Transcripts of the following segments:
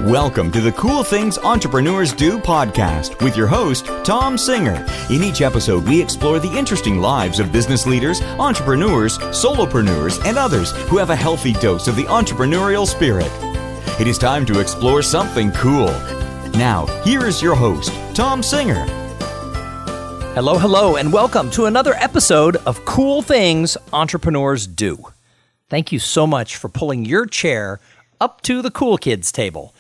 Welcome to the Cool Things Entrepreneurs Do podcast with your host, Tom Singer. In each episode, we explore the interesting lives of business leaders, entrepreneurs, solopreneurs, and others who have a healthy dose of the entrepreneurial spirit. It is time to explore something cool. Now, here is your host, Tom Singer. Hello, and welcome to another episode of Cool Things Entrepreneurs Do. Thank you so much for pulling your chair up to the cool kids table.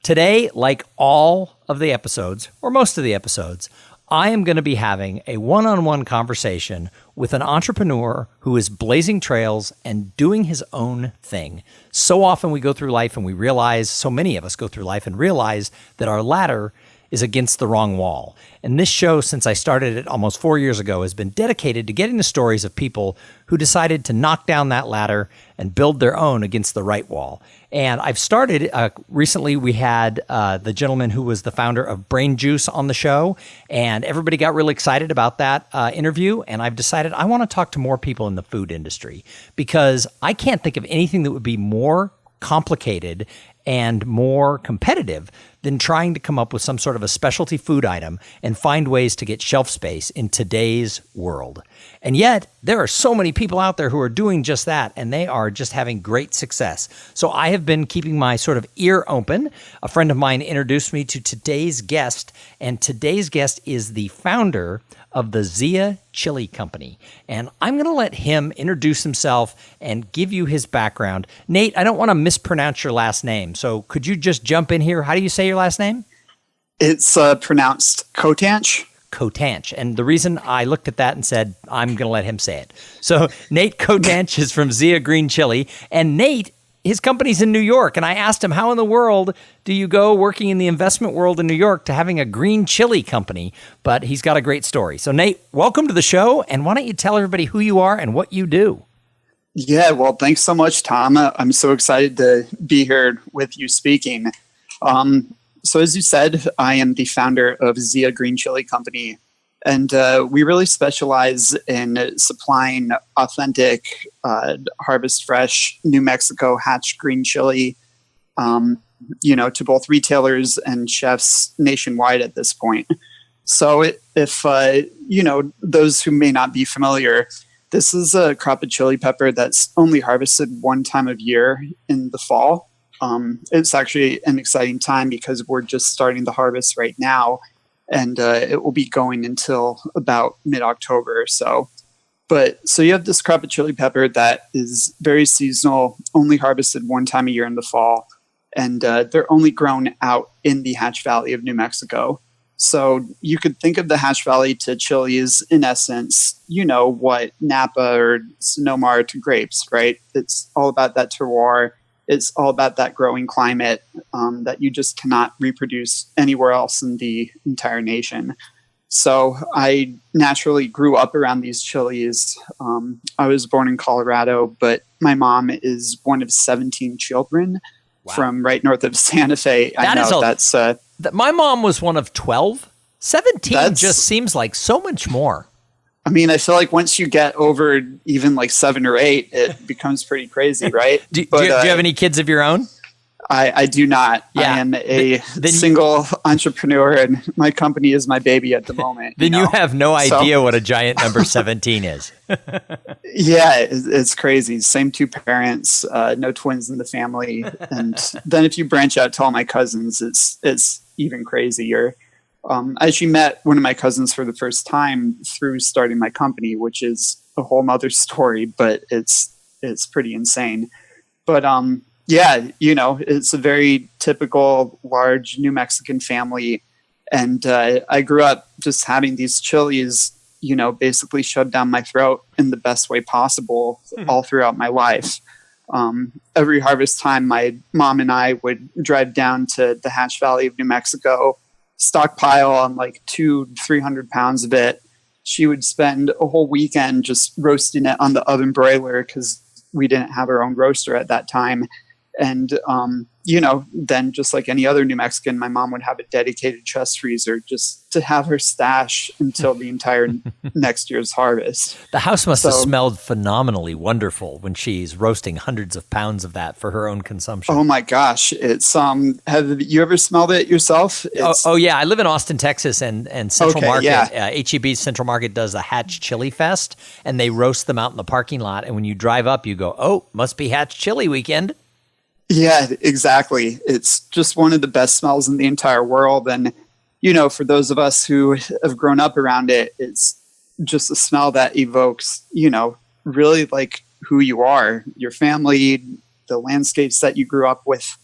Today, like all of the episodes, or most of the episodes, I am going to be having a one-on-one conversation with an entrepreneur who is blazing trails and doing his own thing. So often we go through life and we realize, so many of us go through life and realize that our ladder is against the wrong wall. And this show, since I started it almost 4 years ago, has been dedicated to getting the stories of people who decided to knock down that ladder and build their own against the right wall. And I've started, recently we had the gentleman who was the founder of Brain Juice on the show, and everybody got really excited about that interview. And I've decided I want to talk to more people in the food industry because I can't think of anything that would be more complicated and more competitive than trying to come up with some sort of a specialty food item and find ways to get shelf space in today's world. And yet, there are so many people out there who are doing just that, and they are just having great success. So I have been keeping my sort of ear open. A friend of mine introduced me to today's guest, and today's guest is the founder of the Zia Chili Company. And I'm going to let him introduce himself and give you his background. Nate, I don't want to mispronounce your last name, so could you just jump in here? How do you say your last name? It's pronounced Cotanch. Cotanch. And the reason I looked at that and said, I'm going to let him say it. So Nate Cotanch is from Zia Green Chili. And Nate, his company's in New York. And I asked him, how in the world do you go working in the investment world in New York to having a green chili company? But he's got a great story. So Nate, welcome to the show. And why don't you tell everybody who you are and what you do? Yeah, well, thanks so much, Tom. I'm so excited to be here with you speaking. So as you said, I am the founder of Zia Green Chili Company, and we really specialize in supplying authentic, harvest fresh, New Mexico hatch green chili, to both retailers and chefs nationwide at this point. So if those who may not be familiar, this is a crop of chili pepper that's only harvested one time of year in the fall. It's actually an exciting time because we're just starting the harvest right now, and it will be going until about mid-October or so. So you have this crop of chili pepper that is very seasonal, only harvested one time a year in the fall, and they're only grown out in the Hatch Valley of New Mexico. So you could think of the Hatch Valley to chilies in essence, what Napa or Sonoma are to grapes, right? It's all about that terroir. It's all about that growing climate that you just cannot reproduce anywhere else in the entire nation. So I naturally grew up around these chilies. I was born in Colorado, but my mom is one of 17 children from right north of Santa Fe. My mom was one of 12. 17 just seems like so much more. I mean, I feel like once you get over even like 7 or 8, it becomes pretty crazy, right? Do you have any kids of your own? I do not. Yeah. I am a single entrepreneur, and my company is my baby at the moment. Then you have no idea what a giant number 17 is. Yeah, it's crazy. Same 2 parents, no twins in the family. And then if you branch out to all my cousins, it's even crazier. I actually met one of my cousins for the first time through starting my company, which is a whole nother story, but it's pretty insane. But it's a very typical large New Mexican family. And I grew up just having these chilies, basically shoved down my throat in the best way possible all throughout my life. Every harvest time, my mom and I would drive down to the Hatch Valley of New Mexico, stockpile on like 200-300 pounds of it. She would spend a whole weekend just roasting it on the oven broiler because we didn't have our own roaster at that time. And then just like any other New Mexican, my mom would have a dedicated chest freezer just to have her stash until the entire next year's harvest. The house must have smelled phenomenally wonderful when she's roasting hundreds of pounds of that for her own consumption. Oh my gosh. It's, have you ever smelled it yourself? Oh yeah. I live in Austin, Texas, and Central Market, yeah. HEB's Central Market does a Hatch Chili Fest, and they roast them out in the parking lot. And when you drive up, you go, oh, must be Hatch Chili weekend. Yeah, exactly. It's just one of the best smells in the entire world. And, for those of us who have grown up around it, it's just a smell that evokes, really like who you are, your family, the landscapes that you grew up with.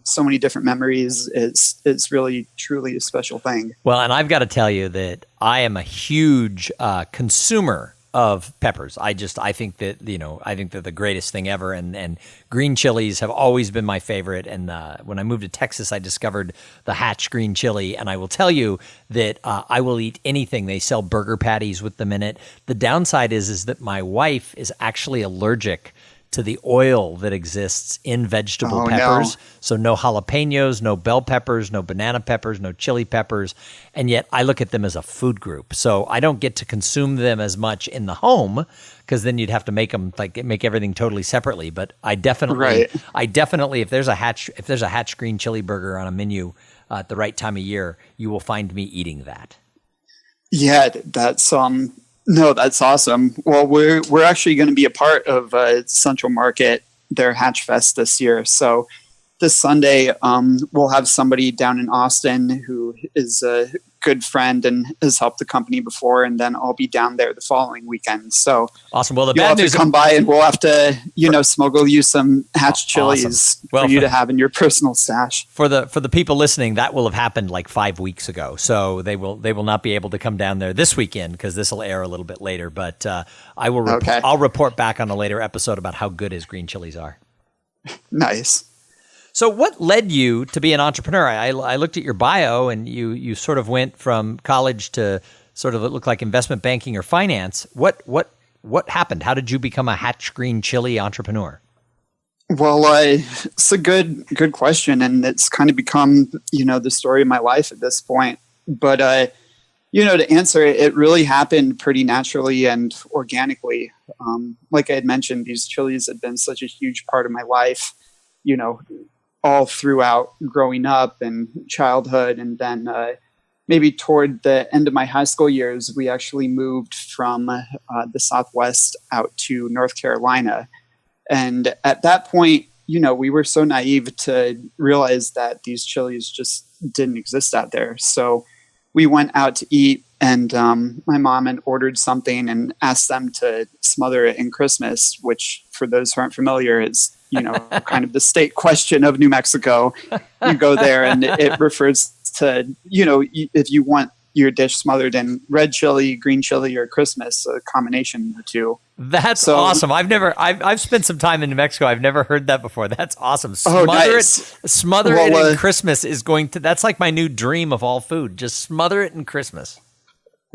So many different memories. It's really, truly a special thing. Well, and I've got to tell you that I am a huge consumer of peppers. I think that, I think they're the greatest thing ever. And green chilies have always been my favorite. And when I moved to Texas, I discovered the Hatch green chili. And I will tell you that I will eat anything. They sell burger patties with them in it. The downside is that my wife is actually allergic to the oil that exists in vegetable peppers. No. So no jalapenos, no bell peppers, no banana peppers, no chili peppers. And yet I look at them as a food group. So I don't get to consume them as much in the home, because then you'd have to make everything totally separately. But I definitely, if there's a Hatch green chili burger on a menu at the right time of year, you will find me eating that. Yeah, that's no, that's awesome. Well, we're actually going to be a part of Central Market, their Hatch Fest this year. So this Sunday, we'll have somebody down in Austin who is a good friend and has helped the company before, and then I'll be down there the following weekend. So awesome. Well, the you'll bad have news to come by, and we'll have to, smuggle you some Hatch chilies awesome. Well, for you to have in your personal stash. For the people listening, that will have happened like 5 weeks ago. So they will not be able to come down there this weekend, because this will air a little bit later. But I'll report back on a later episode about how good his green chilies are. Nice. So what led you to be an entrepreneur? I looked at your bio, and you sort of went from college to sort of, it looked like investment banking or finance. What happened? How did you become a Hatch green chili entrepreneur? Well, it's a good question, and it's kind of become, the story of my life at this point. But, to answer it, it really happened pretty naturally and organically. Like I had mentioned, these chilies had been such a huge part of my life, all throughout growing up and childhood. And then maybe toward the end of my high school years, we actually moved from the Southwest out to North Carolina. And at that point, we were so naive to realize that these chilies just didn't exist out there. So we went out to eat, and my mom had ordered something and asked them to smother it in Christmas, which, for those who aren't familiar, is kind of the state question of New Mexico. You go there, and it refers to, if you want your dish smothered in red chili, green chili, or Christmas, a combination of the two. That's awesome. I've spent some time in New Mexico. I've never heard that before. That's awesome. Smother it in Christmas that's like my new dream of all food. Just smother it in Christmas.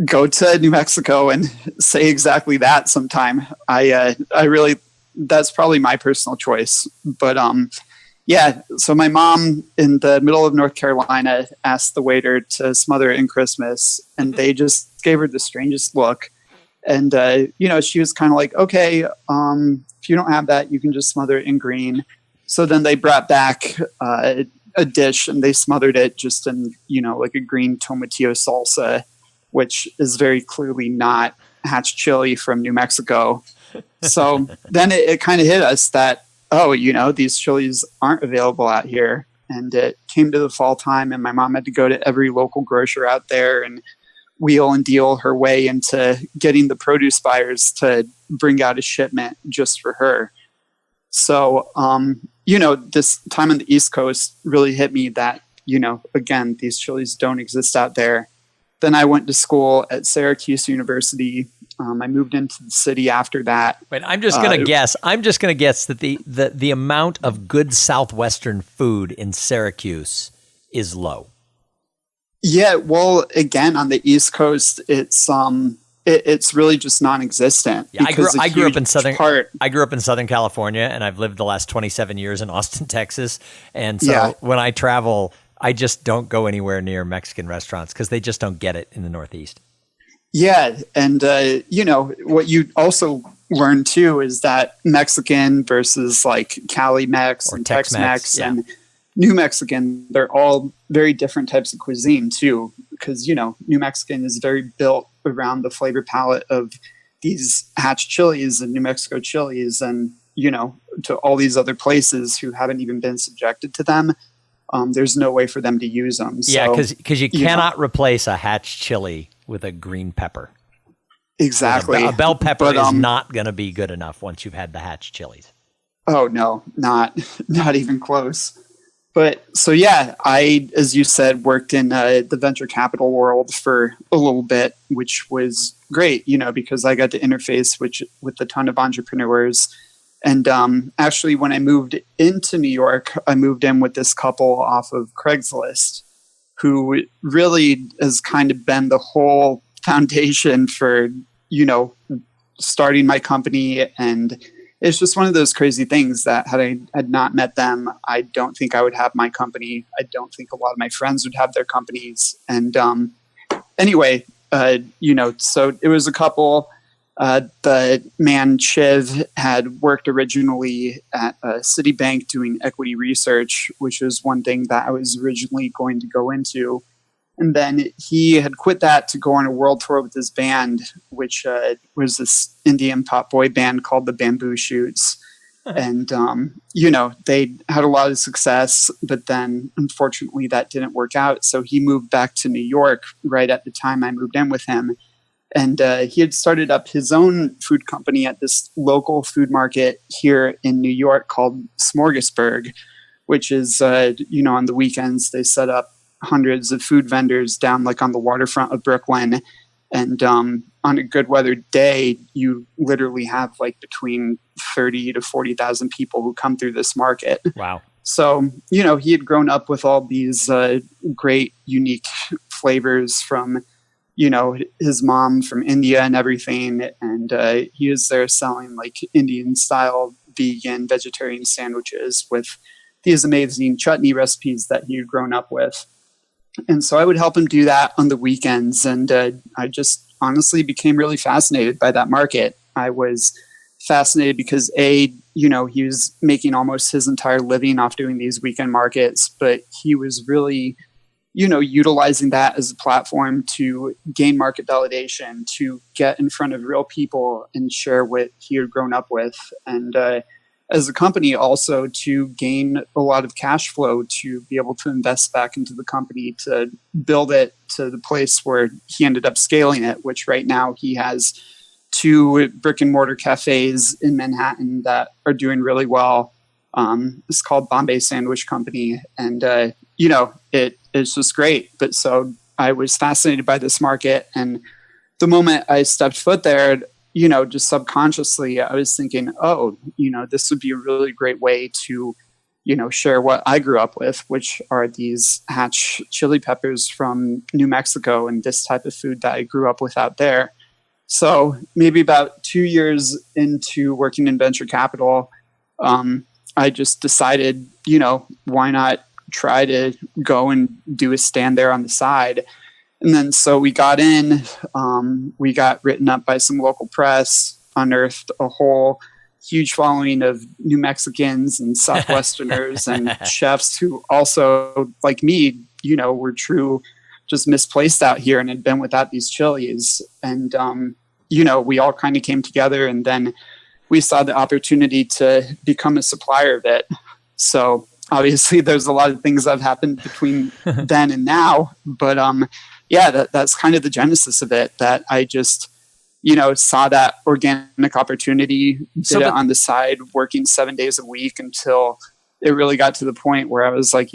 Go to New Mexico and say exactly that sometime. I really, that's probably my personal choice. But yeah, so my mom in the middle of North Carolina asked the waiter to smother it in Christmas, and they just gave her the strangest look. And, she was kind of like, okay, if you don't have that, you can just smother it in green. So then they brought back a dish, and they smothered it just in, like a green tomatillo salsa, which is very clearly not Hatch chili from New Mexico. So then it kind of hit us that, these chilies aren't available out here. And it came to the fall time, and my mom had to go to every local grocer out there and wheel and deal her way into getting the produce buyers to bring out a shipment just for her. So, this time on the East Coast really hit me that, again, these chilies don't exist out there. Then I went to school at Syracuse University. I moved into the city after that. Wait, I'm just going to guess. I'm just going to guess that the amount of good Southwestern food in Syracuse is low. Yeah, well, again, on the East Coast, it's it's really just non-existent. Yeah, I grew up in Southern California, and I've lived the last 27 years in Austin, Texas. And so when I travel, I just don't go anywhere near Mexican restaurants because they just don't get it in the Northeast. Yeah, and what you also learn too is that Mexican versus like Cali Mex and Tex-Mex and New Mexican, they're all very different types of cuisine too, because New Mexican is very built around the flavor palette of these hatch chilies and New Mexico chilies, and to all these other places who haven't even been subjected to them. There's no way for them to use them. So, yeah, because you cannot replace a hatch chili with a green pepper. Exactly. A bell pepper is not going to be good enough once you've had the hatch chilies. Oh no, not even close. But so yeah, I, as you said, worked in the venture capital world for a little bit, which was great, because I got to interface with a ton of entrepreneurs. And actually, when I moved into New York, I moved in with this couple off of Craigslist, who really has kind of been the whole foundation for, starting my company. And it's just one of those crazy things that had I had not met them, I don't think I would have my company. I don't think a lot of my friends would have their companies. And anyway, so it was a couple. The man, Shiv, had worked originally at Citibank doing equity research, which was one thing that I was originally going to go into. And then he had quit that to go on a world tour with his band, which was this Indian pop boy band called the Bamboo Shoots. And, they had a lot of success, but then unfortunately that didn't work out. So he moved back to New York right at the time I moved in with him. And he had started up his own food company at this local food market here in New York called Smorgasburg, which is, on the weekends they set up hundreds of food vendors down like on the waterfront of Brooklyn. And on a good weather day, you literally have like between 30 to 40,000 people who come through this market. Wow. So, he had grown up with all these great, unique flavors from his mom from India and everything. And he was there selling like Indian style vegan vegetarian sandwiches with these amazing chutney recipes that he had grown up with. And so I would help him do that on the weekends. And I just honestly became really fascinated by that market. I was fascinated because he was making almost his entire living off doing these weekend markets, but he was really utilizing that as a platform to gain market validation, to get in front of real people and share what he had grown up with. And as a company also to gain a lot of cash flow to be able to invest back into the company to build it to the place where he ended up scaling it, which right now he has 2 brick and mortar cafes in Manhattan that are doing really well. It's called Bombay Sandwich Company. And, it's just great. But so I was fascinated by this market. And the moment I stepped foot there, just subconsciously, I was thinking, this would be a really great way to, share what I grew up with, which are these hatch chili peppers from New Mexico and this type of food that I grew up with out there. So maybe about 2 years into working in venture capital, I just decided, why not try to go and do a stand there on the side. And then so we got in, we got written up by some local press, unearthed a whole huge following of New Mexicans and Southwesterners and chefs who also, like me, were true, just misplaced out here and had been without these chilies. And, we all kind of came together, and then we saw the opportunity to become a supplier of it. So obviously there's a lot of things that have happened between then and now, but that's kind of the genesis of it, that I just, saw that organic opportunity, did it on the side, working 7 days a week until it really got to the point where I was like,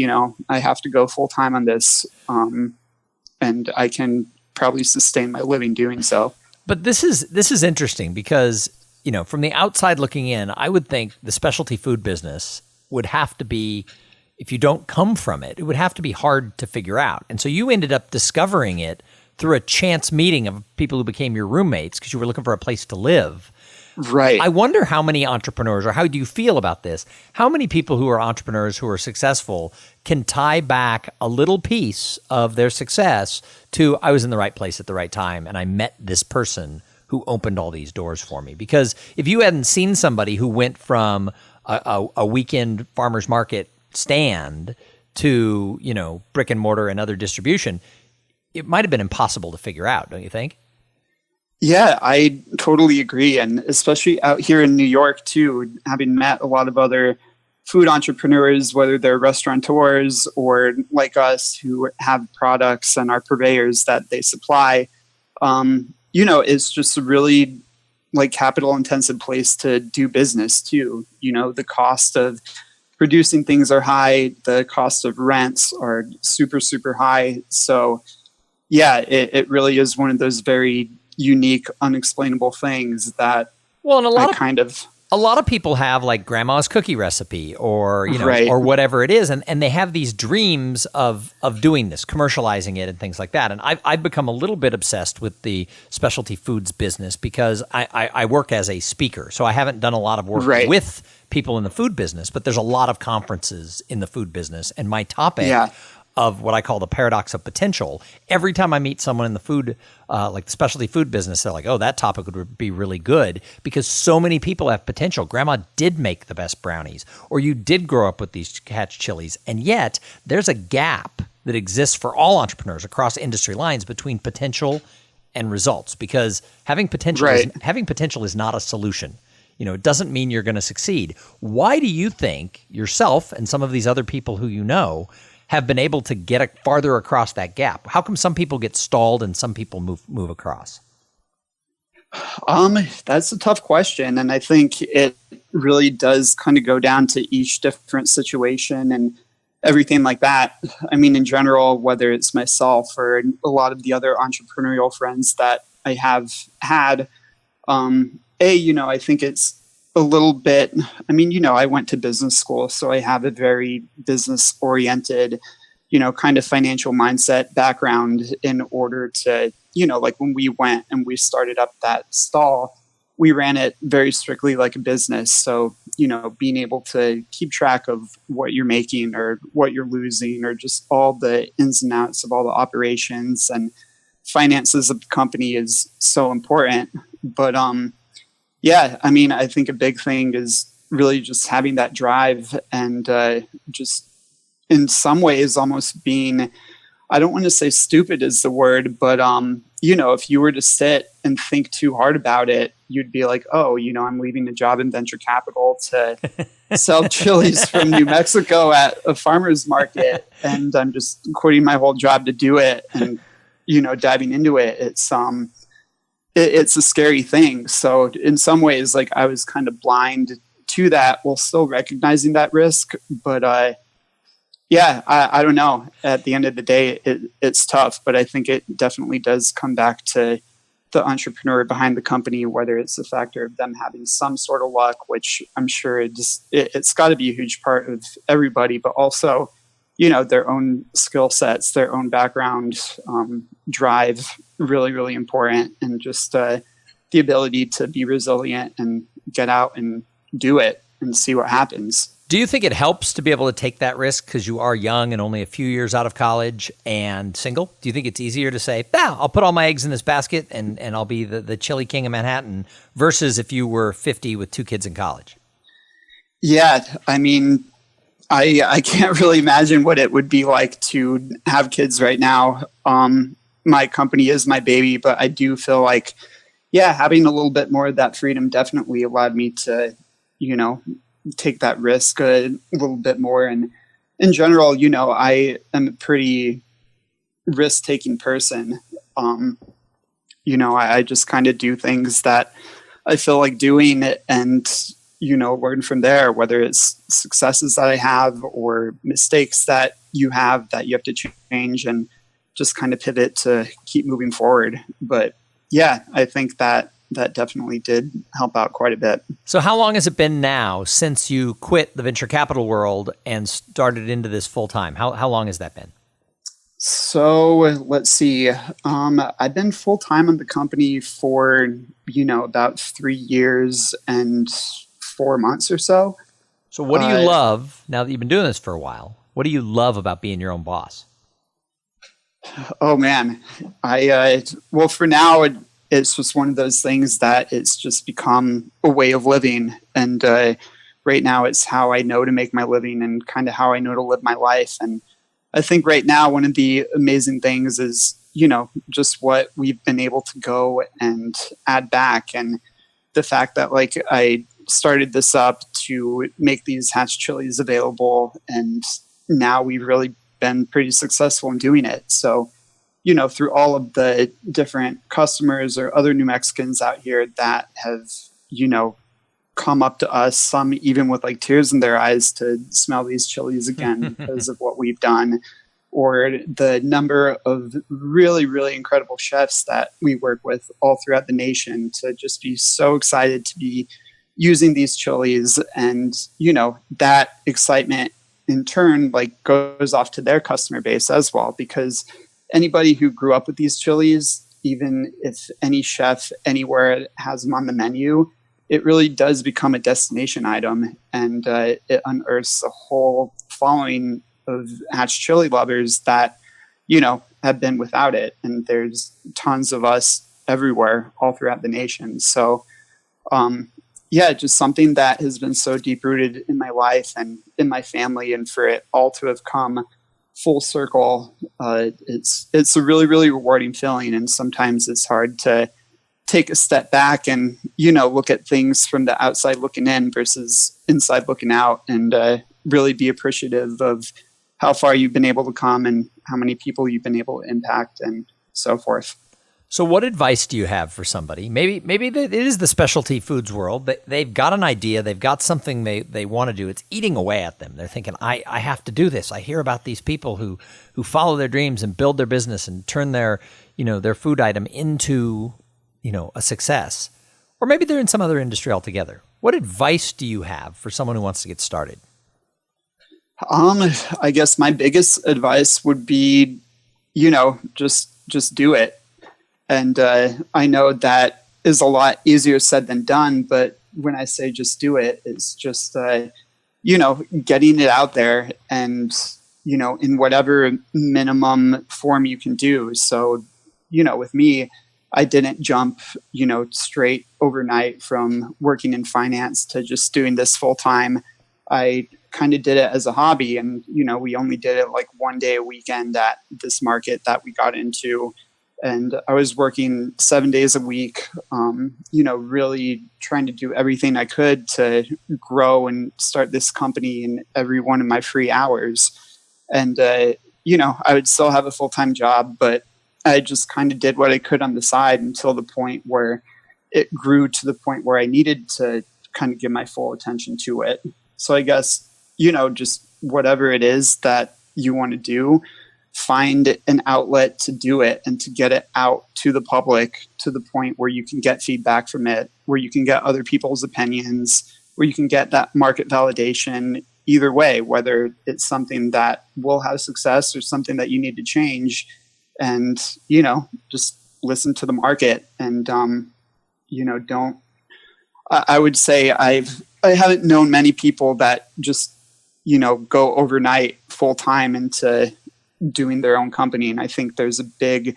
I have to go full time on this. And I can probably sustain my living doing so. But this is interesting because, from the outside looking in, I would think the specialty food business would have to be, if you don't come from it, it would have to be hard to figure out. And so you ended up discovering it through a chance meeting of people who became your roommates because you were looking for a place to live. Right. I wonder how many entrepreneurs, or how do you feel about this? How many people who are entrepreneurs who are successful can tie back a little piece of their success to, I was in the right place at the right time and I met this person who opened all these doors for me? Because if you hadn't seen somebody who went from a weekend farmer's market stand to, brick and mortar and other distribution, it might have been impossible to figure out, don't you think? Yeah, I totally agree. And especially out here in New York, too, having met a lot of other food entrepreneurs, whether they're restaurateurs or like us who have products and are purveyors that they supply, it's just a really capital intensive place to do business, too. The cost of producing things are high. The cost of rents are super, super high. So, yeah, it really is one of those very unique, unexplainable things that and a lot of people have grandma's cookie recipe or right. or whatever it is, and they have these dreams of doing this, commercializing it and things like that. And I've become a little bit obsessed with the specialty foods business because I work as a speaker, so I haven't done a lot of work right. with people in the food business, but there's a lot of conferences in the food business, and my topic of what I call the paradox of potential. Every time I meet someone in the food, the specialty food business, they're like, oh, that topic would be really good because so many people have potential. Grandma did make the best brownies, or you did grow up with these Cotanch chilies. And yet there's a gap that exists for all entrepreneurs across industry lines between potential and results, because having potential is not a solution. It doesn't mean you're going to succeed. Why do you think yourself and some of these other people who have been able to get farther across that gap? How come some people get stalled and some people move across? That's a tough question. And I think it really does kind of go down to each different situation and everything like that. I mean, in general, whether it's myself or a lot of the other entrepreneurial friends that I have had, I think it's a little bit, I went to business school, so I have a very business oriented, kind of financial mindset background in order to, when we went and we started up that stall, we ran it very strictly like a business. So, being able to keep track of what you're making or what you're losing or just all the ins and outs of all the operations and finances of the company is so important. But, I think a big thing is really just having that drive and just in some ways almost being, I don't want to say stupid is the word, but, if you were to sit and think too hard about it, you'd be like, oh, I'm leaving a job in venture capital to sell chilies from New Mexico at a farmer's market. And I'm just quitting my whole job to do it and, diving into it. It's a scary thing. So in some ways, I was kind of blind to that while still recognizing that risk. But I don't know. At the end of the day, it's tough, but I think it definitely does come back to the entrepreneur behind the company, whether it's a factor of them having some sort of luck, which I'm sure it's got to be a huge part of everybody, but also, their own skill sets, their own background, drive, really, really important. And just the ability to be resilient and get out and do it and see what happens. Do you think it helps to be able to take that risk because you are young and only a few years out of college and single? Do you think it's easier to say, I'll put all my eggs in this basket and I'll be the chili king of Manhattan versus if you were 50 with 2 kids in college? Yeah, I can't really imagine what it would be like to have kids right now. My company is my baby, but I do feel like, having a little bit more of that freedom definitely allowed me to, take that risk a little bit more. And in general, I am a pretty risk-taking person. I just kind of do things that I feel like doing and, learn from there, whether it's successes that I have or mistakes that you have to change and just kind of pivot to keep moving forward. But I think that definitely did help out quite a bit. So how long has it been now since you quit the venture capital world and started into this full time? How long has that been? So let's see. I've been full time in the company for, about 3 years and 4 months or so. So what do you love now that you've been doing this for a while? What do you love about being your own boss? Oh man, well, for now, it's just one of those things that it's just become a way of living. And right now it's how I know to make my living and kind of how I know to live my life. And I think right now, one of the amazing things is, just what we've been able to go and add back. And the fact that I started this up to make these hatch chilies available. And now we've really been pretty successful in doing it. So, through all of the different customers or other New Mexicans out here that have, come up to us, some even with tears in their eyes to smell these chilies again because of what we've done, or the number of really, really incredible chefs that we work with all throughout the nation to just be so excited to be using these chilies. And, that excitement in turn goes off to their customer base as well, because anybody who grew up with these chilies, even if any chef anywhere has them on the menu, it really does become a destination item, and it unearths a whole following of hatch chili lovers that, have been without it. And there's tons of us everywhere, all throughout the nation. So, just something that has been so deep rooted in my life and in my family, and for it all to have come full circle, it's a really, really rewarding feeling. And sometimes it's hard to take a step back and, look at things from the outside looking in versus inside looking out, and really be appreciative of how far you've been able to come and how many people you've been able to impact and so forth. So what advice do you have for somebody? Maybe it is the specialty foods world. They've got an idea. They've got something they want to do. It's eating away at them. They're thinking, I have to do this. I hear about these people who follow their dreams and build their business and turn their food item into a success. Or maybe they're in some other industry altogether. What advice do you have for someone who wants to get started? I guess my biggest advice would be, just do it. And I know that is a lot easier said than done, but when I say just do it, it's just, getting it out there and, in whatever minimum form you can do. So, with me, I didn't jump, straight overnight from working in finance to just doing this full time. I kind of did it as a hobby, and, we only did it one day a weekend at this market that we got into. And I was working 7 days a week, really trying to do everything I could to grow and start this company in every one of my free hours. And, I would still have a full-time job, but I just kind of did what I could on the side until the point where it grew to the point where I needed to kind of give my full attention to it. So I guess, just whatever it is that you want to do, find an outlet to do it and to get it out to the public to the point where you can get feedback from it, where you can get other people's opinions, where you can get that market validation either way, whether it's something that will have success or something that you need to change. And, just listen to the market and, I would say I haven't known many people that just, go overnight full time into doing their own company. And I think there's a big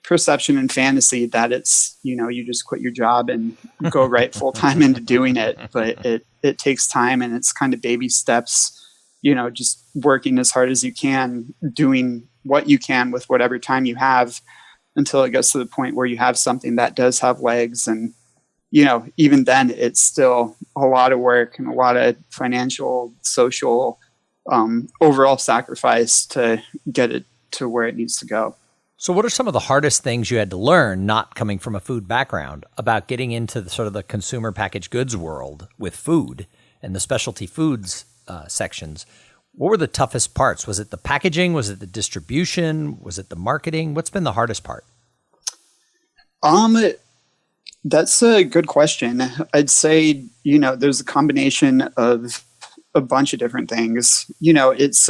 perception and fantasy that it's, you just quit your job and go right full time into doing it. But it takes time, and it's kind of baby steps, just working as hard as you can, doing what you can with whatever time you have until it gets to the point where you have something that does have legs. And, even then it's still a lot of work and a lot of financial, social, overall sacrifice to get it to where it needs to go. So what are some of the hardest things you had to learn, not coming from a food background, about getting into the sort of the consumer packaged goods world with food and the specialty foods sections? What were the toughest parts? Was it the packaging? Was it the distribution? Was it the marketing? What's been the hardest part? That's a good question. I'd say, there's a combination of a bunch of different things. It's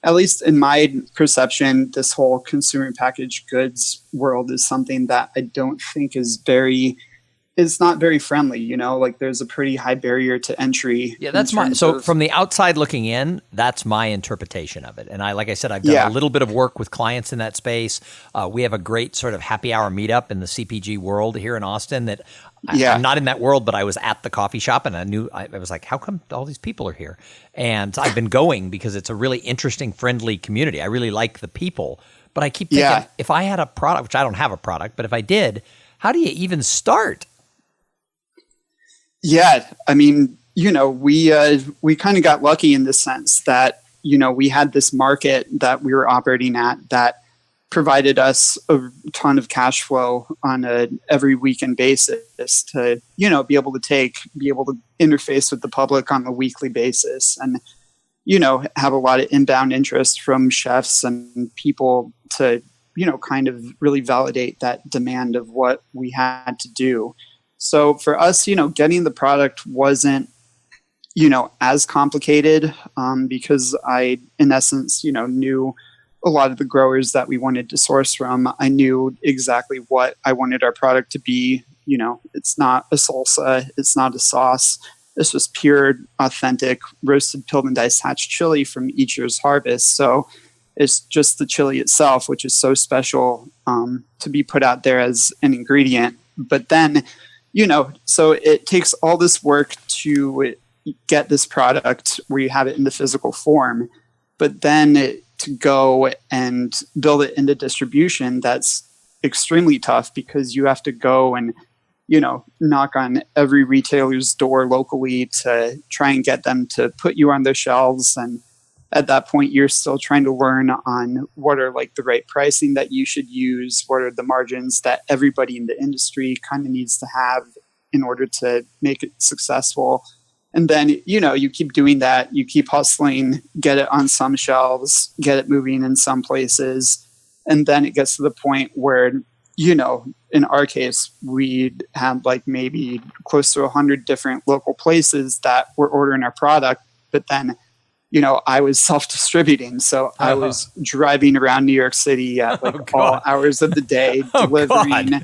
at least in my perception, this whole consumer packaged goods world is something that I don't think it's not very friendly, like there's a pretty high barrier to entry. Yeah, that's from the outside looking in, that's my interpretation of it. And like I said, I've done a little bit of work with clients in that space. We have a great sort of happy hour meetup in the CPG world here in Austin that I'm not in that world, but I was at the coffee shop and I was like, how come all these people are here? And I've been going because it's a really interesting, friendly community. I really like the people, but I keep thinking if I had a product, which I don't have a product, but if I did, how do you even start? Yeah, I mean, we kind of got lucky in the sense that, we had this market that we were operating at that provided us a ton of cash flow on a every weekend basis to, be able to interface with the public on a weekly basis and, have a lot of inbound interest from chefs and people to, kind of really validate that demand of what we had to do. So for us, getting the product wasn't, as complicated because I, in essence, knew a lot of the growers that we wanted to source from. I knew exactly what I wanted our product to be. It's not a salsa, it's not a sauce. It's just pure, authentic, roasted, peeled and diced hatch chili from each year's harvest. So it's just the chili itself, which is so special to be put out there as an ingredient. But then, so it takes all this work to get this product where you have it in the physical form, but then to go and build it into distribution, that's extremely tough because you have to go and, knock on every retailer's door locally to try and get them to put you on their shelves. And at that point, you're still trying to learn on what are like the right pricing that you should use, what are the margins that everybody in the industry kind of needs to have in order to make it successful. And then, you keep doing that, you keep hustling, get it on some shelves, get it moving in some places. And then it gets to the point where, in our case, we had like maybe close to 100 different local places that were ordering our product. But then, I was self-distributing. So I was driving around New York City at all hours of the day, delivering,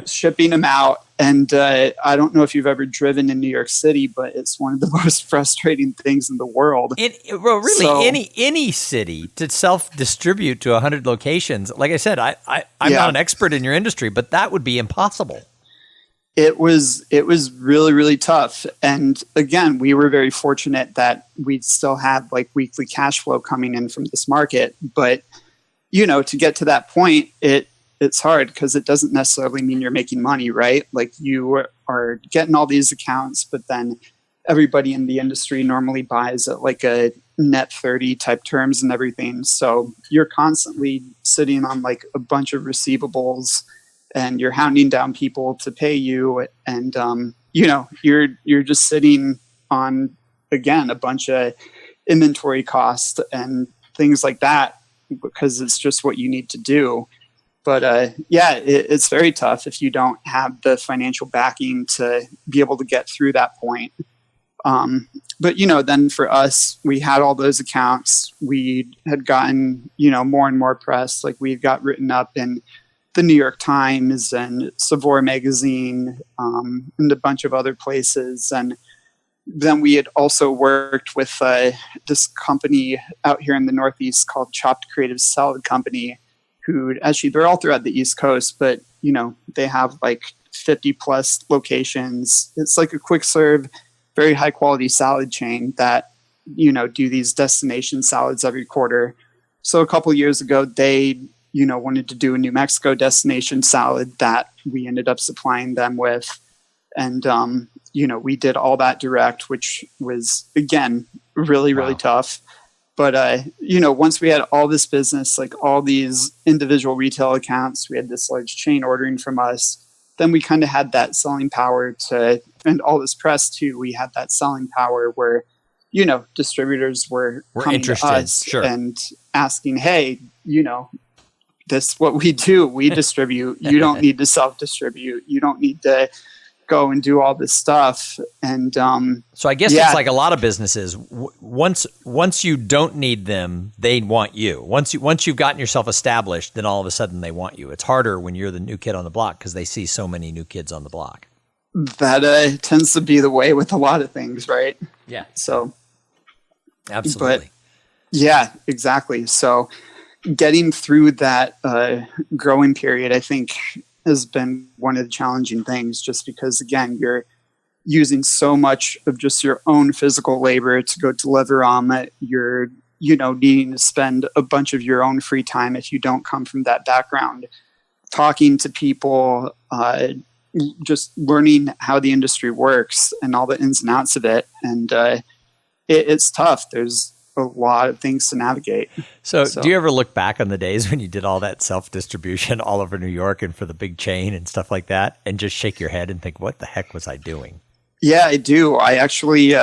shipping them out. And I don't know if you've ever driven in New York City, but it's one of the most frustrating things in the world. Any city to self-distribute to 100 locations. Like I said, I'm not an expert in your industry, but that would be impossible. It was really, really tough. And again, we were very fortunate that we still had like weekly cash flow coming in from this market. But, to get to that point, it's hard because it doesn't necessarily mean you're making money, right? Like you are getting all these accounts, but then everybody in the industry normally buys at like a net 30 type terms and everything. So you're constantly sitting on like a bunch of receivables and you're hounding down people to pay you. And, you're just sitting on, again, a bunch of inventory costs and things like that because it's just what you need to do. But it's very tough if you don't have the financial backing to be able to get through that point. But, then for us, we had all those accounts. We had gotten, more and more press. Like we got written up in the New York Times and Saveur magazine and a bunch of other places. And then we had also worked with this company out here in the Northeast called Chopped Creative Salad Company, who actually they're all throughout the East Coast, but they have like 50 plus locations. It's like a quick serve, very high quality salad chain that do these destination salads every quarter. So a couple of years ago, they wanted to do a New Mexico destination salad that we ended up supplying them with, and we did all that direct, which was again really tough. But, once we had all this business, like all these individual retail accounts, we had this large chain ordering from us, then we kind of had that selling power and all this press too, we had that selling power where, distributors were coming interested, to us sure, and asking, hey, this is what we do. We distribute. You don't need to self-distribute. You don't need to, go and do all this stuff. And so I guess it's like a lot of businesses. Once you don't need them, they want you. Once you've gotten yourself established, then all of a sudden they want you. It's harder when you're the new kid on the block because they see so many new kids on the block. That tends to be the way with a lot of things, right? Yeah. So, absolutely. Yeah, exactly. So getting through that growing period, I think, has been one of the challenging things, just because, again, you're using so much of just your own physical labor to go deliver on it. You're, needing to spend a bunch of your own free time if you don't come from that background, talking to people, just learning how the industry works and all the ins and outs of it. And it's tough. There's a lot of things to navigate. So do you ever look back on the days when you did all that self-distribution all over New York and for the big chain and stuff like that, and just shake your head and think, what the heck was I doing? Yeah, I do. I actually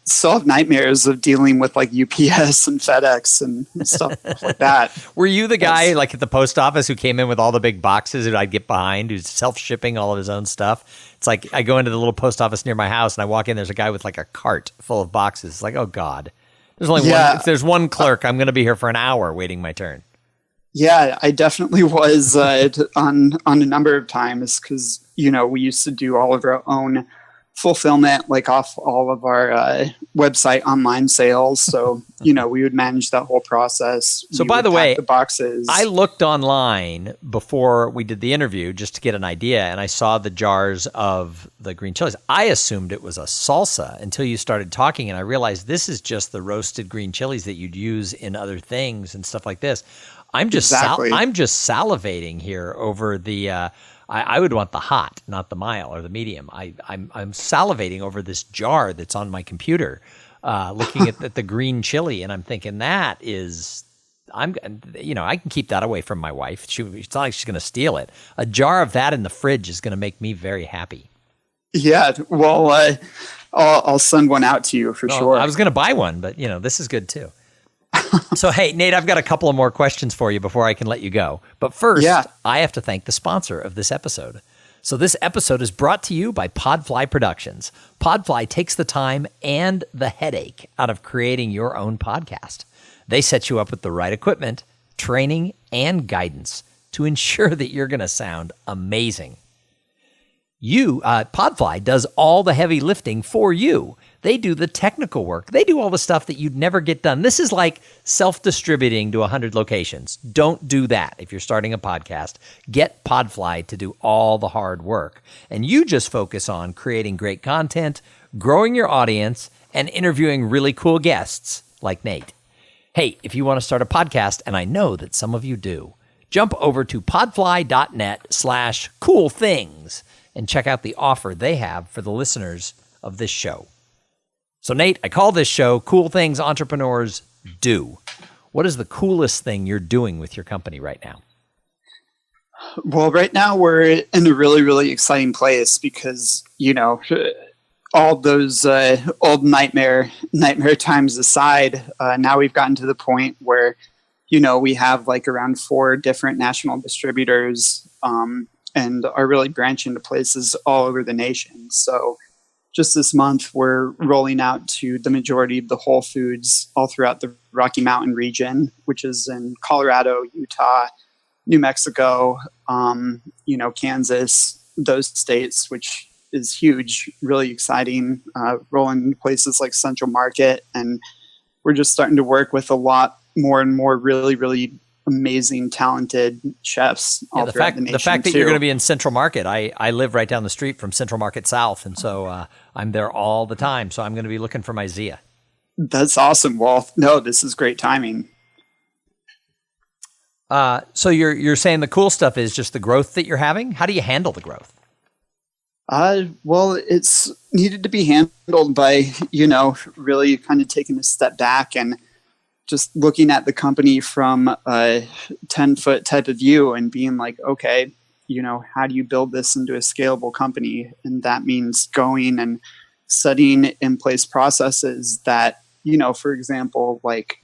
still have nightmares of dealing with like UPS and FedEx and stuff like that. Were you the guy like at the post office who came in with all the big boxes that I'd get behind, who's self-shipping all of his own stuff? It's like I go into the little post office near my house and I walk in, there's a guy with like a cart full of boxes. It's like, oh God. There's only one. If there's one clerk, I'm going to be here for an hour waiting my turn. Yeah, I definitely was on a number of times because, we used to do all of our own fulfillment, like off all of our website online sales. So, we would manage that whole process. So by the way, the boxes. I looked online before we did the interview just to get an idea, and I saw the jars of the green chilies. I assumed it was a salsa until you started talking, and I realized this is just the roasted green chilies that you'd use in other things and stuff like this. I'm just salivating here over the I would want the hot, not the mild or the medium. I'm salivating over this jar that's on my computer, looking at the green chili, and I'm thinking I can keep that away from my wife. It's not like she's going to steal it. A jar of that in the fridge is going to make me very happy. Yeah, well, I'll send one out to you for sure. I was going to buy one, but this is good too. So, hey, Nate, I've got a couple of more questions for you before I can let you go. But first, I have to thank the sponsor of this episode. So this episode is brought to you by Podfly Productions. Podfly takes the time and the headache out of creating your own podcast. They set you up with the right equipment, training, and guidance to ensure that you're going to sound amazing. Podfly does all the heavy lifting for you. They do the technical work. They do all the stuff that you'd never get done. This is like self-distributing to 100 locations. Don't do that if you're starting a podcast. Get Podfly to do all the hard work. And you just focus on creating great content, growing your audience, and interviewing really cool guests like Nate. Hey, if you want to start a podcast, and I know that some of you do, jump over to podfly.net/coolthings and check out the offer they have for the listeners of this show. So, Nate, I call this show Cool Things Entrepreneurs Do. What is the coolest thing you're doing with your company right now? Well, right now we're in a really, really exciting place because, all those old nightmare times aside, now we've gotten to the point where, we have like around 4 different national distributors and are really branching to places all over the nation. So just this month, we're rolling out to the majority of the Whole Foods all throughout the Rocky Mountain region, which is in Colorado, Utah, New Mexico, Kansas, those states, which is huge, really exciting, rolling into places like Central Market. And we're just starting to work with a lot more and more really, really amazing, talented chefs all throughout the nation. The fact that you're going to be in Central Market, I live right down the street from Central Market South, and so I'm there all the time. So I'm going to be looking for my Zia. That's awesome. Well, no, this is great timing. So you're saying the cool stuff is just the growth that you're having? How do you handle the growth? Well, it's needed to be handled by, really kind of taking a step back and just looking at the company from a 10-foot type of view and being like, okay, how do you build this into a scalable company? And that means going and setting in place processes that, for example, like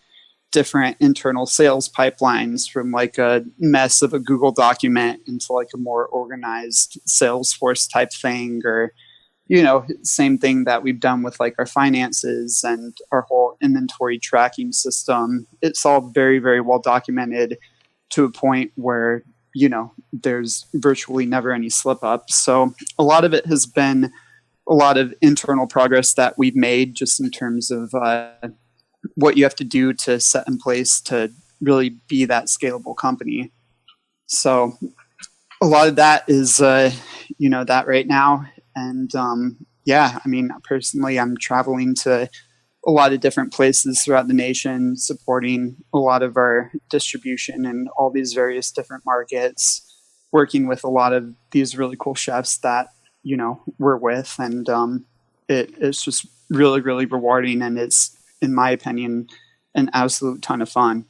different internal sales pipelines from like a mess of a Google document into like a more organized Salesforce type thing, or, same thing that we've done with like our finances and our whole inventory tracking system. It's all very, very well documented to a point where, there's virtually never any slip up. So a lot of it has been a lot of internal progress that we've made just in terms of what you have to do to set in place to really be that scalable company. So a lot of that is, that right now. And personally, I'm traveling to a lot of different places throughout the nation, supporting a lot of our distribution in all these various different markets, working with a lot of these really cool chefs that, we're with. And it's just really, really rewarding. And it's, in my opinion, an absolute ton of fun.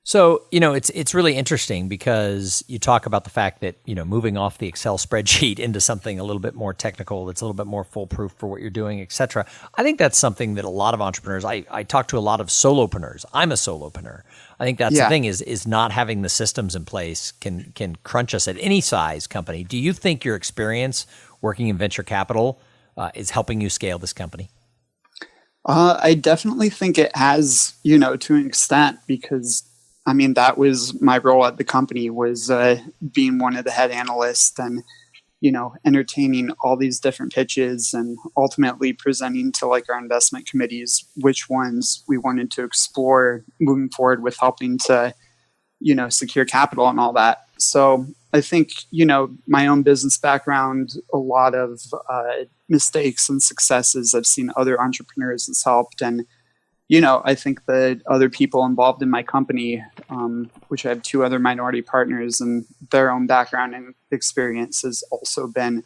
So, it's really interesting because you talk about the fact that, moving off the Excel spreadsheet into something a little bit more technical, that's a little bit more foolproof for what you're doing, et cetera. I think that's something that a lot of entrepreneurs, I talk to a lot of solopreneurs. I'm a solopreneur. I think that's the thing is not having the systems in place can crunch us at any size company. Do you think your experience working in venture capital is helping you scale this company? I definitely think it has, to an extent, because that was my role at the company, was being one of the head analysts and, entertaining all these different pitches and ultimately presenting to like our investment committees which ones we wanted to explore moving forward with helping to, secure capital and all that. So I think, my own business background, a lot of mistakes and successes I've seen other entrepreneurs has helped. And, I think that other people involved in my company, which I have two other minority partners, and their own background and experience has also been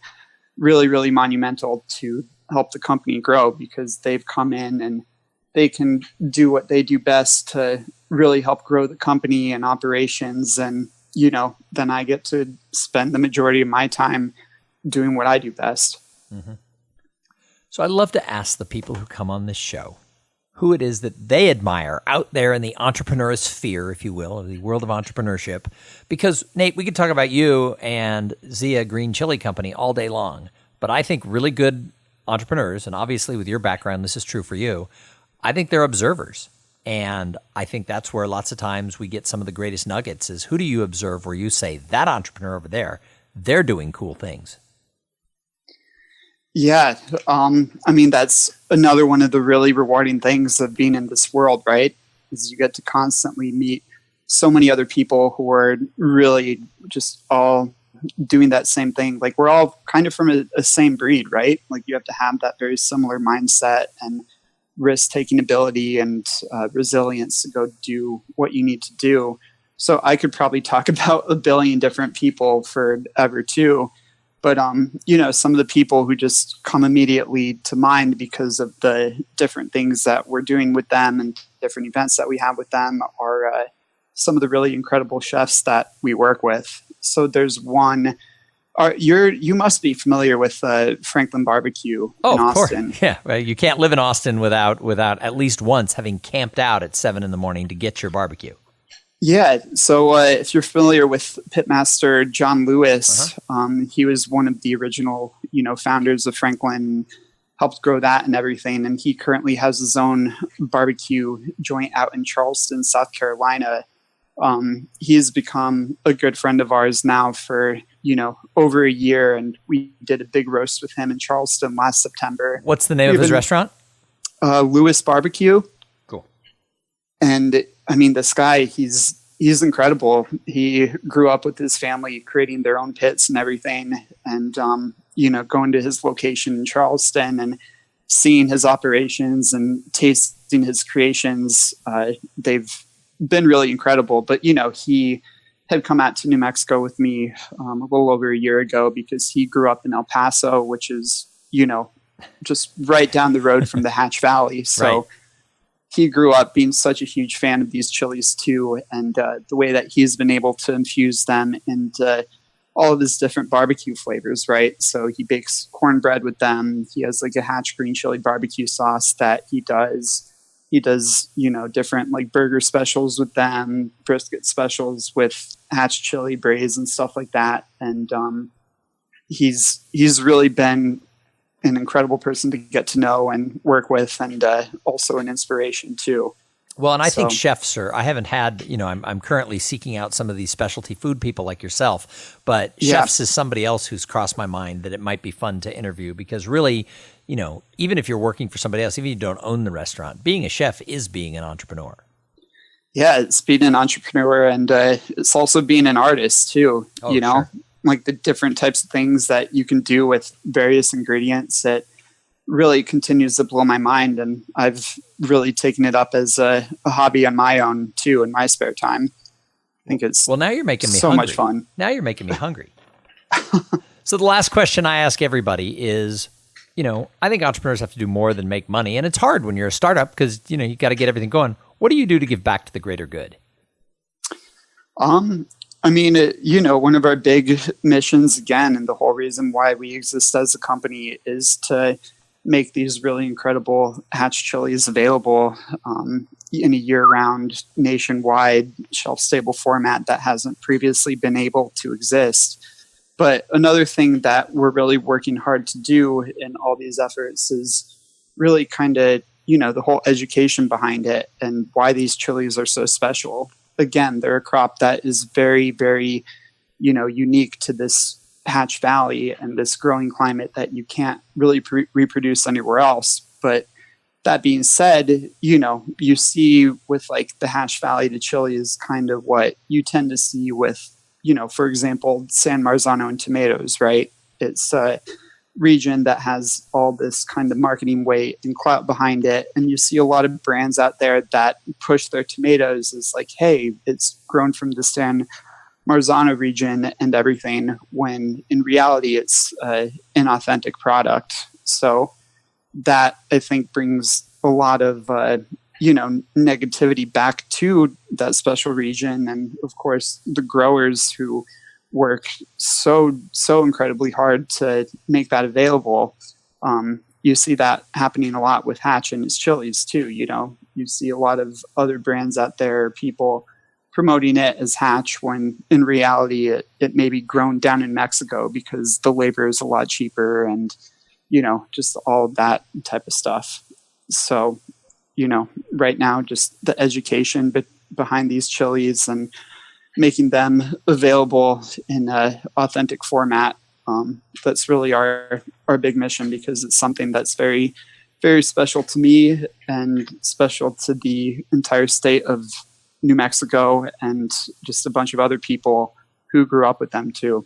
really, really monumental to help the company grow, because they've come in and they can do what they do best to really help grow the company and operations. And, then I get to spend the majority of my time doing what I do best. Mm-hmm. So I'd love to ask the people who come on this show who it is that they admire out there in the entrepreneur sphere, if you will, or the world of entrepreneurship. Because, Nate, we could talk about you and Zia Green Chili Company all day long, but I think really good entrepreneurs, and obviously with your background, this is true for you, I think they're observers. And I think that's where lots of times we get some of the greatest nuggets is, who do you observe where you say, that entrepreneur over there, they're doing cool things? Yeah. That's another one of the really rewarding things of being in this world, right? Is you get to constantly meet so many other people who are really just all doing that same thing. Like, we're all kind of from a same breed, right? Like, you have to have that very similar mindset and risk-taking ability and resilience to go do what you need to do. So I could probably talk about a billion different people forever too. But, some of the people who just come immediately to mind because of the different things that we're doing with them and different events that we have with them are some of the really incredible chefs that we work with. So there's one. You must be familiar with Franklin Barbecue in Austin. Course. Yeah, well, you can't live in Austin without at least once having camped out at 7 a.m. to get your barbecue. Yeah. So if you're familiar with Pitmaster John Lewis, he was one of the original, founders of Franklin, helped grow that and everything. And he currently has his own barbecue joint out in Charleston, South Carolina. He's become a good friend of ours now for, over a year. And we did a big roast with him in Charleston last September. What's the name of his restaurant? Lewis Barbecue. Cool. And this guy, he's incredible. He grew up with his family creating their own pits and everything. And, going to his location in Charleston and seeing his operations and tasting his creations, they've been really incredible. But, he had come out to New Mexico with me a little over a year ago because he grew up in El Paso, which is, just right down the road from the Hatch Valley. So right. He grew up being such a huge fan of these chilies too. And the way that he's been able to infuse them into all of his different barbecue flavors, right? So he bakes cornbread with them. He has like a Hatch green chili barbecue sauce that he does He does, different like burger specials with them, brisket specials with Hatch chili braise and stuff like that. And he's really been an incredible person to get to know and work with, and also an inspiration too. Well, and I think chefs I haven't had, I'm currently seeking out some of these specialty food people like yourself, but chefs is somebody else who's crossed my mind that it might be fun to interview, because really, even if you're working for somebody else, even if you don't own the restaurant, being a chef is being an entrepreneur. Yeah, it's being an entrepreneur, and it's also being an artist too, Sure. Like the different types of things that you can do with various ingredients that really continues to blow my mind. And I've really taken it up as a hobby on my own too, in my spare time. I think it's now you're making me so hungry. much fun. Now you're making me hungry. So the last question I ask everybody is, I think entrepreneurs have to do more than make money, and it's hard when you're a startup because, you got to get everything going. What do you do to give back to the greater good? One of our big missions, again, and the whole reason why we exist as a company is to make these really incredible Hatch chilies available in a year-round, nationwide, shelf-stable format that hasn't previously been able to exist. But another thing that we're really working hard to do in all these efforts is really kind of, the whole education behind it and why these chilies are so special. Again, they're a crop that is very, very, unique to this Hatch Valley and this growing climate that you can't really reproduce anywhere else. But that being said, you see with like the Hatch Valley to Chile is kind of what you tend to see with, for example, San Marzano and tomatoes, right? It's a region that has all this kind of marketing weight and clout behind it. And you see a lot of brands out there that push their tomatoes as like, hey, it's grown from the San Marzano region and everything, when in reality it's an authentic product. So that, I think, brings a lot of negativity back to that special region, and of course the growers who work so incredibly hard to make that available. You see that happening a lot with Hatch and its chilies too. You see a lot of other brands out there, people promoting it as Hatch, when in reality it may be grown down in Mexico because the labor is a lot cheaper, and just all of that type of stuff. So right now, just the education behind these chilies and making them available in an authentic format, that's really our big mission, because it's something that's very, very special to me and special to the entire state of New Mexico and just a bunch of other people who grew up with them too.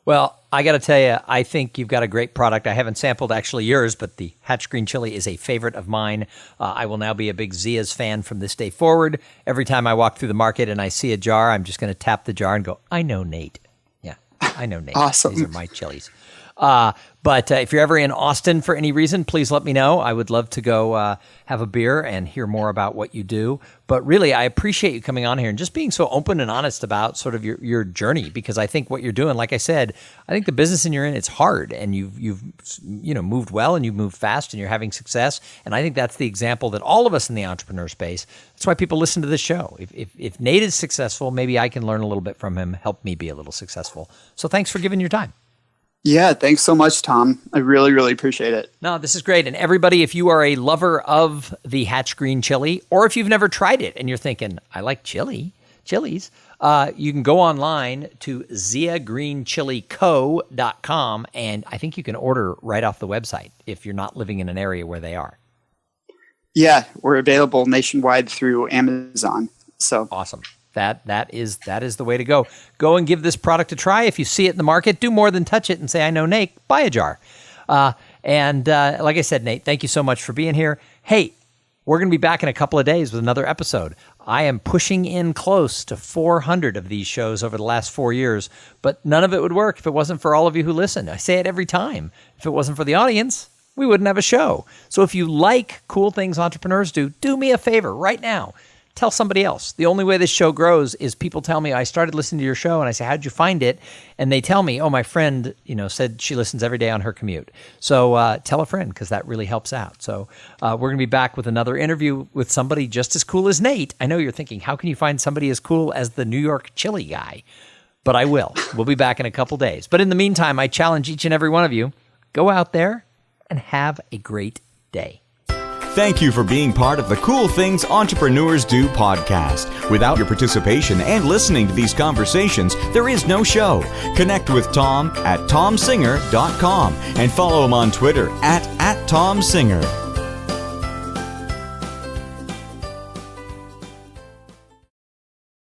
Well, I got to tell you, I think you've got a great product. I haven't sampled actually yours, but the Hatch Green Chili is a favorite of mine. I will now be a big Zia's fan from this day forward. Every time I walk through the market and I see a jar, I'm just going to tap the jar and go, I know Nate. Yeah, I know Nate. Awesome. These are my chilies. But if you're ever in Austin for any reason, please let me know. I would love to go have a beer and hear more about what you do. But really, I appreciate you coming on here and just being so open and honest about sort of your journey, because I think what you're doing, like I said, I think the business you're in, it's hard, and you've moved well and you've moved fast and you're having success. And I think that's the example that all of us in the entrepreneur space, that's why people listen to this show. If Nate is successful, maybe I can learn a little bit from him, help me be a little successful. So thanks for giving your time. Yeah, thanks so much, Tom. I really, really appreciate it. No, this is great. And everybody, if you are a lover of the Hatch Green Chili, or if you've never tried it and you're thinking, I like chilies, you can go online to ziagreenchilico.com, and I think you can order right off the website if you're not living in an area where they are. Yeah, we're available nationwide through Amazon. So awesome. That is the way to go. Go and give this product a try. If you see it in the market, do more than touch it and say, I know Nate, buy a jar. And like I said, Nate, thank you so much for being here. Hey, we're going to be back in a couple of days with another episode. I am pushing in close to 400 of these shows over the last 4 years, but none of it would work if it wasn't for all of you who listen. I say it every time. If it wasn't for the audience, we wouldn't have a show. So if you like cool things entrepreneurs do me a favor right now. tell somebody else. The only way this show grows is people tell me, I started listening to your show, and I say, how'd you find it? And they tell me, oh, my friend, said she listens every day on her commute. So tell a friend, because that really helps out. So we're going to be back with another interview with somebody just as cool as Nate. I know you're thinking, how can you find somebody as cool as the New York Chili guy? But I will. We'll be back in a couple days. But in the meantime, I challenge each and every one of you, go out there and have a great day. Thank you for being part of the Cool Things Entrepreneurs Do podcast. Without your participation and listening to these conversations, there is no show. Connect with Tom at tomsinger.com and follow him on Twitter at tomsinger.